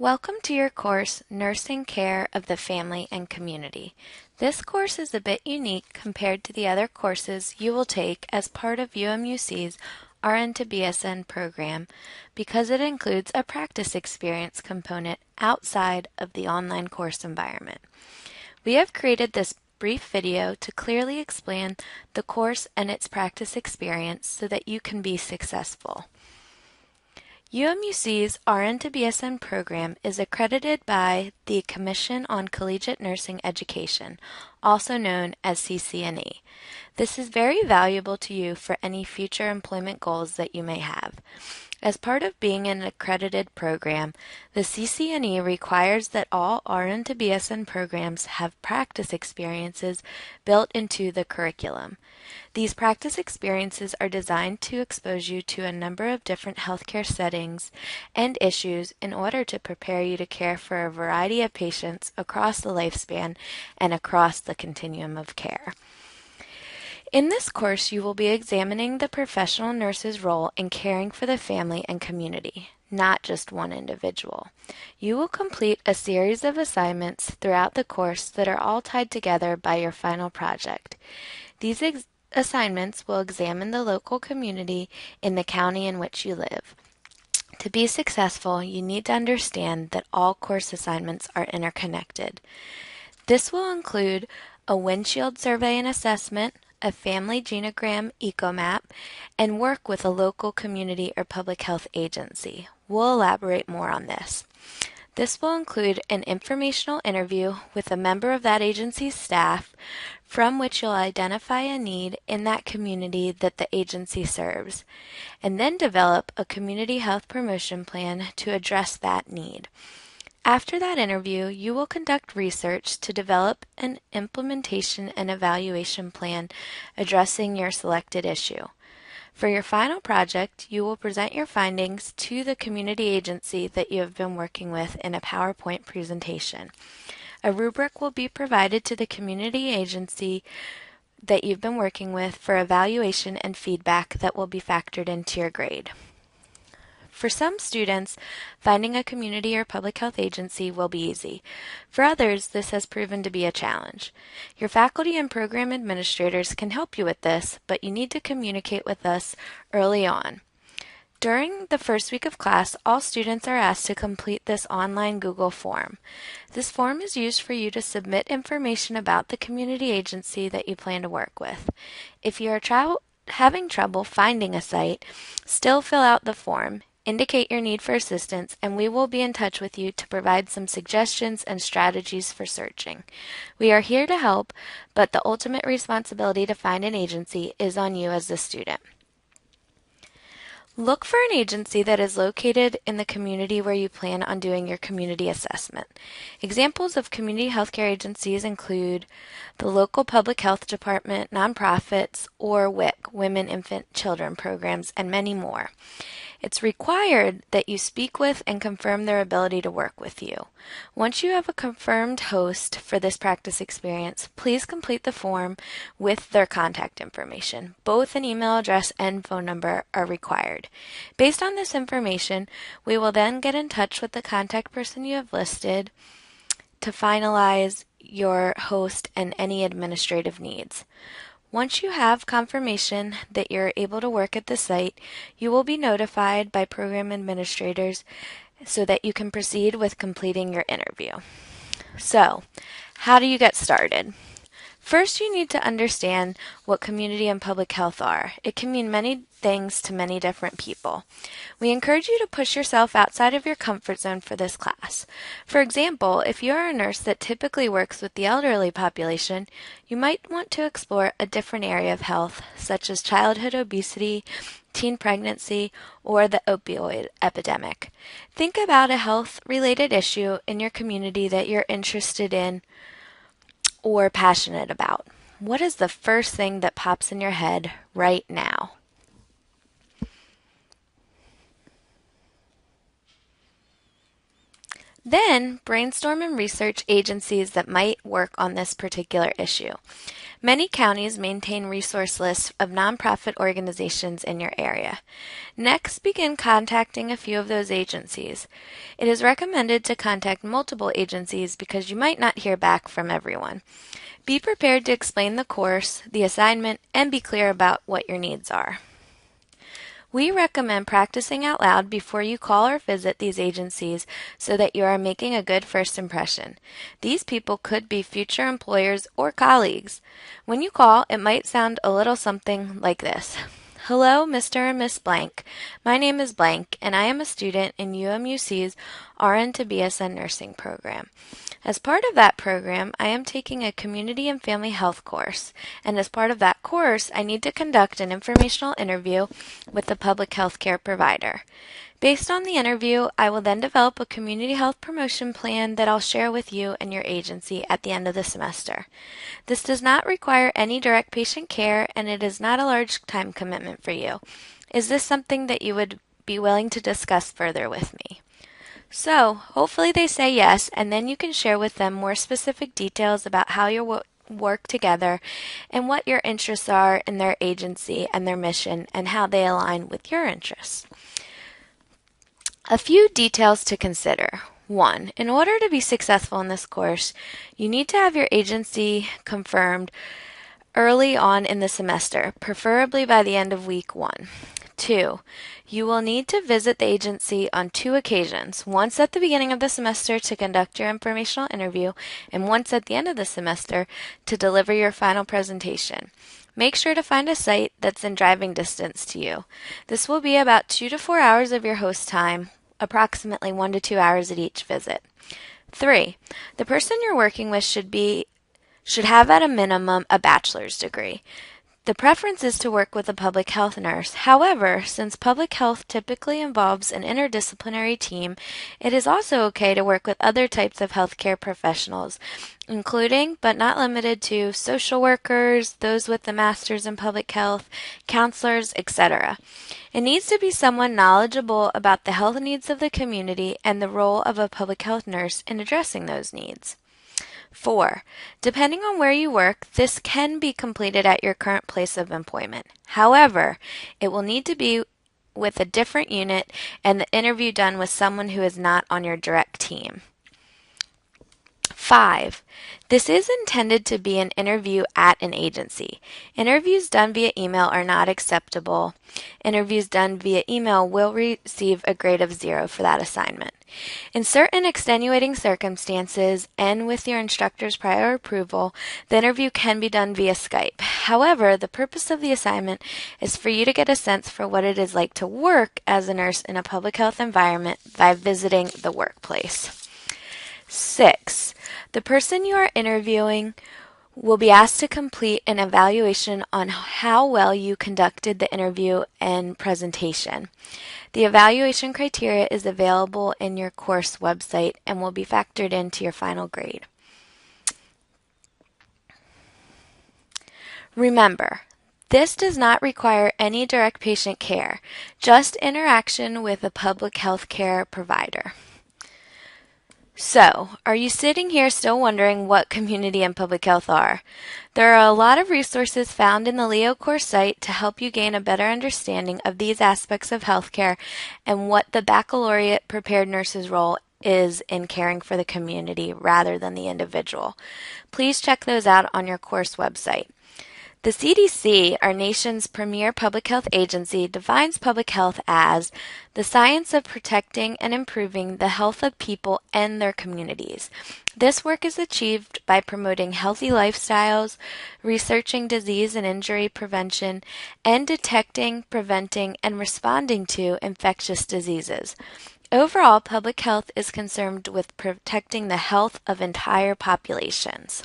Welcome to your course, Nursing Care of the Family and Community. This course is a bit unique compared to the other courses you will take as part of UMUC's RN to BSN program because it includes a practice experience component outside of the online course environment. We have created this brief video to clearly explain the course and its practice experience so that you can be successful. UMUC's RN to BSN program is accredited by the Commission on Collegiate Nursing Education, also known as CCNE. This is very valuable to you for any future employment goals that you may have. As part of being an accredited program, the CCNE requires that all RN to BSN programs have practice experiences built into the curriculum. These practice experiences are designed to expose you to a number of different healthcare settings and issues in order to prepare you to care for a variety of patients across the lifespan and across the continuum of care. In this course, you will be examining the professional nurse's role in caring for the family and community, not just one individual. You will complete a series of assignments throughout the course that are all tied together by your final project. These assignments will examine the local community in the county in which you live. To be successful, you need to understand that all course assignments are interconnected. This will include a windshield survey and assessment, a family genogram ecomap, and work with a local community or public health agency. We'll elaborate more on this. This will include an informational interview with a member of that agency's staff from which you'll identify a need in that community that the agency serves, and then develop a community health promotion plan to address that need. After that interview, you will conduct research to develop an implementation and evaluation plan addressing your selected issue. For your final project, you will present your findings to the community agency that you have been working with in a PowerPoint presentation. A rubric will be provided to the community agency that you've been working with for evaluation and feedback that will be factored into your grade. For some students, finding a community or public health agency will be easy. For others, this has proven to be a challenge. Your faculty and program administrators can help you with this, but you need to communicate with us early on. During the first week of class, all students are asked to complete this online Google form. This form is used for you to submit information about the community agency that you plan to work with. If you are having trouble finding a site, still fill out the form. Indicate your need for assistance, and we will be in touch with you to provide some suggestions and strategies for searching. We are here to help, but the ultimate responsibility to find an agency is on you as the student. Look for an agency that is located in the community where you plan on doing your community assessment. Examples of community healthcare agencies include the local public health department, nonprofits, or WIC, Women, Infant, Children programs, and many more. It's required that you speak with and confirm their ability to work with you. Once you have a confirmed host for this practice experience, please complete the form with their contact information. Both an email address and phone number are required. Based on this information, we will then get in touch with the contact person you have listed to finalize your host and any administrative needs. Once you have confirmation that you're able to work at the site, you will be notified by program administrators so that you can proceed with completing your interview. So, how do you get started? First, you need to understand what community and public health are. It can mean many things to many different people. We encourage you to push yourself outside of your comfort zone for this class. For example, if you are a nurse that typically works with the elderly population, you might want to explore a different area of health, such as childhood obesity, teen pregnancy, or the opioid epidemic. Think about a health-related issue in your community that you're interested in or passionate about. What is the first thing that pops in your head right now? Then, brainstorm and research agencies that might work on this particular issue. Many counties maintain resource lists of nonprofit organizations in your area. Next, begin contacting a few of those agencies. It is recommended to contact multiple agencies because you might not hear back from everyone. Be prepared to explain the course, the assignment, and be clear about what your needs are. We recommend practicing out loud before you call or visit these agencies so that you are making a good first impression. These people could be future employers or colleagues. When you call, it might sound a little something like this. Hello, Mr. and Miss Blank. My name is Blank, and I am a student in UMUC's RN to BSN nursing program. As part of that program, I am taking a community and family health course, and as part of that course, I need to conduct an informational interview with the public health care provider. Based on the interview, I will then develop a community health promotion plan that I'll share with you and your agency at the end of the semester. This does not require any direct patient care, and it is not a large time commitment for you. Is this something that you would be willing to discuss further with me? So, hopefully they say yes, and then you can share with them more specific details about how you work together and what your interests are in their agency and their mission and how they align with your interests. A few details to consider. 1. In order to be successful in this course, you need to have your agency confirmed early on in the semester, preferably by the end of week 1. 2. You will need to visit the agency on 2 occasions, once at the beginning of the semester to conduct your informational interview, and once at the end of the semester to deliver your final presentation. Make sure to find a site that's in driving distance to you. This will be about 2 to 4 hours of your host time, approximately 1 to 2 hours at each visit. 3. The person you're working with should have at a minimum a bachelor's degree. The preference is to work with a public health nurse. However, since public health typically involves an interdisciplinary team, it is also okay to work with other types of healthcare professionals, including, but not limited to, social workers, those with a master's in public health, counselors, etc. It needs to be someone knowledgeable about the health needs of the community and the role of a public health nurse in addressing those needs. 4. Depending on where you work, this can be completed at your current place of employment. However, it will need to be with a different unit and the interview done with someone who is not on your direct team. 5. This is intended to be an interview at an agency. Interviews done via email are not acceptable. Interviews done via email will receive a grade of 0 for that assignment. In certain extenuating circumstances and with your instructor's prior approval, the interview can be done via Skype. However, the purpose of the assignment is for you to get a sense for what it is like to work as a nurse in a public health environment by visiting the workplace. 6. The person you are interviewing will be asked to complete an evaluation on how well you conducted the interview and presentation. The evaluation criteria is available in your course website and will be factored into your final grade. Remember, this does not require any direct patient care, just interaction with a public health care provider. So, are you sitting here still wondering what community and public health are? There are a lot of resources found in the Leo course site to help you gain a better understanding of these aspects of healthcare and what the baccalaureate prepared nurse's role is in caring for the community rather than the individual. Please check those out on your course website. The CDC, our nation's premier public health agency, defines public health as the science of protecting and improving the health of people and their communities. This work is achieved by promoting healthy lifestyles, researching disease and injury prevention, and detecting, preventing, and responding to infectious diseases. Overall, public health is concerned with protecting the health of entire populations.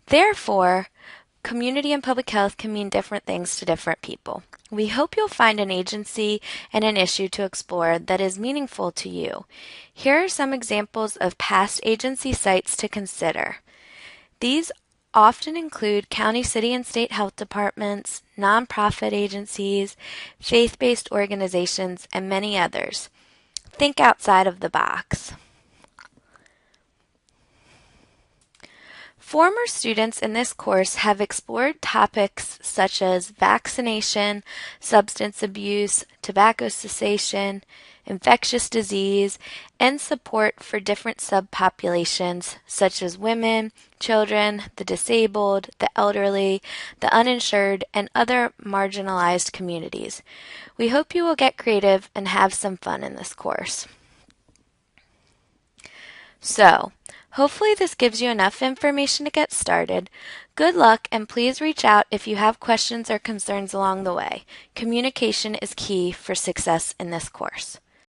Therefore, community and public health can mean different things to different people. We hope you'll find an agency and an issue to explore that is meaningful to you. Here are some examples of past agency sites to consider. These often include county, city, and state health departments, nonprofit agencies, faith-based organizations, and many others. Think outside of the box. Former students in this course have explored topics such as vaccination, substance abuse, tobacco cessation, infectious disease, and support for different subpopulations such as women, children, the disabled, the elderly, the uninsured, and other marginalized communities. We hope you will get creative and have some fun in this course. So, hopefully this gives you enough information to get started. Good luck, and please reach out if you have questions or concerns along the way. Communication is key for success in this course.